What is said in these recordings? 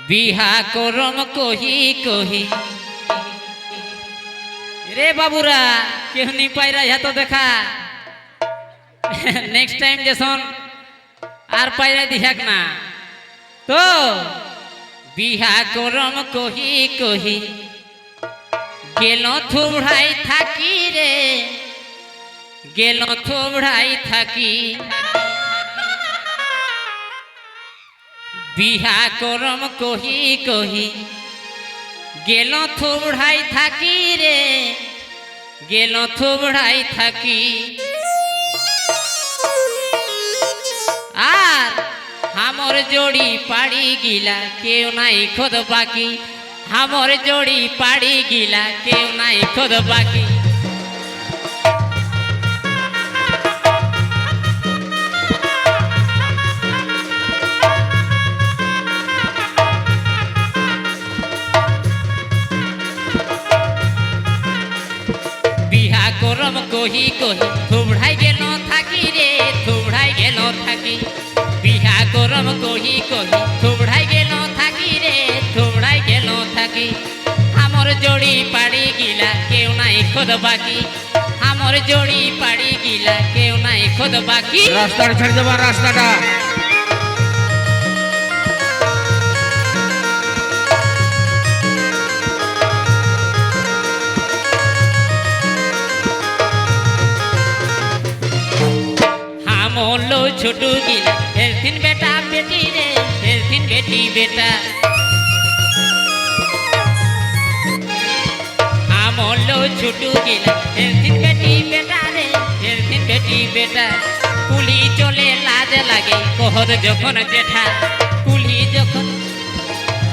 বিহা করম কহি কহি রে বাবুরা কেউ নি পাইরা তো দেখা নেক্সট টাইম যেসন আর পাইরা দিহাক না তো বিহা করম কহি কহি গেল থুবড়াই থাকি রে গেল থুবড়াই থাকি বিহা করম কহি কহি গেল থুবড়াই থাকি রে গেল থুবড়াই থাকি আর हमर जोड़ी पाड़ी गिला केव नाई खुद बाकी हमर जोड़ी पाड़ी गिला केव नाई खुद बाकी बिहा करम कही कही थुबड़ाई गेलो थाकी रे थुबड़ाई गेलो थाकी बिहा करम कही कही थुबड़ाई गेलो थाकी रे थुबड़ाई गेलो थाकी हमर जोड़ी पाड़ी गिला केव नाई खुद बाकी हमर जोड़ी पाड़ी गिला केव नाई खुद बाकी रास्ता छड़ देबा रास्ताटा मोलो छोटू गिला दिन बेटा बेटी रे दिन बेटी बेटा मोलो छोटू गिला दिन बेटी बेटा रे दिन बेटी बेटा कुली चले लाज लागे कोहद जखन जेठा कुली जखन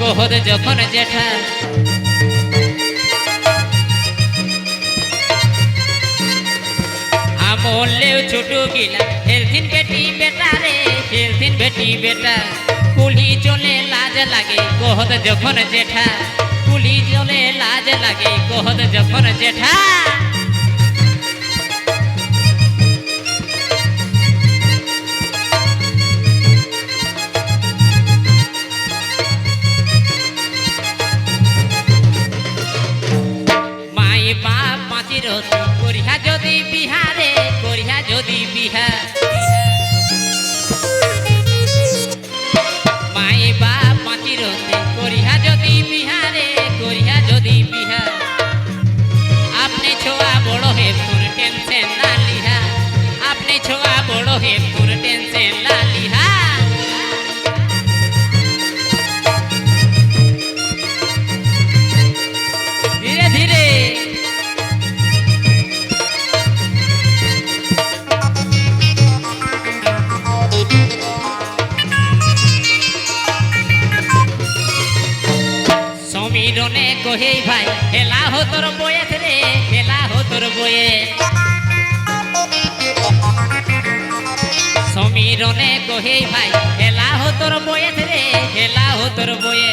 कोहद जखन जेठा मोले छोटू गिला दिन बेटी बेटा रे दिन बेटी बेटा कुली चले लाज लागे कोहद जखन जेठा कुली चले लाज लागे कोहद जखन जेठा माई बाप पाँची रती करिया जदि बिहारे करिया जदि बिहा माई बाप पाँची रती करिया जदि बिहारे करिया जदि बिहा आपने छोआ बड़ो है पुर टेंशन ना लिहा आपने छोआ बड़ो है पुर टेंशन ना लिहा धीरे धीरे समीरने कहे भाई हेला हो तोर बोये रे हेला हो तोर बोये समीरने कहे भाई हेला हो तोर बोये रे हेला हो तोर बोये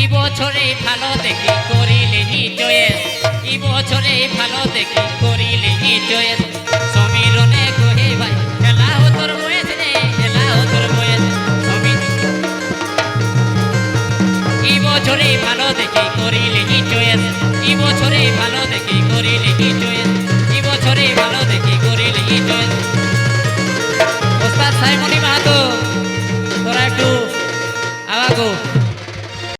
इ बछरे भालो देखी करिले हि चয়েস इ बछरे भालो देखी करिले हि चয়েস समीरने कहे भाई हेला हो तोर बोये रे हेला हो तोर बोये समीर इ बछरे भालो देखी करिले हि चয়েস इ बछरे भालो देखी करिले हि चয়েস इ बछरे भालो देखी करिले हि चয়েস ওস্তাদ সাইমনি মাহাতো তোরা একটু আওয়াগো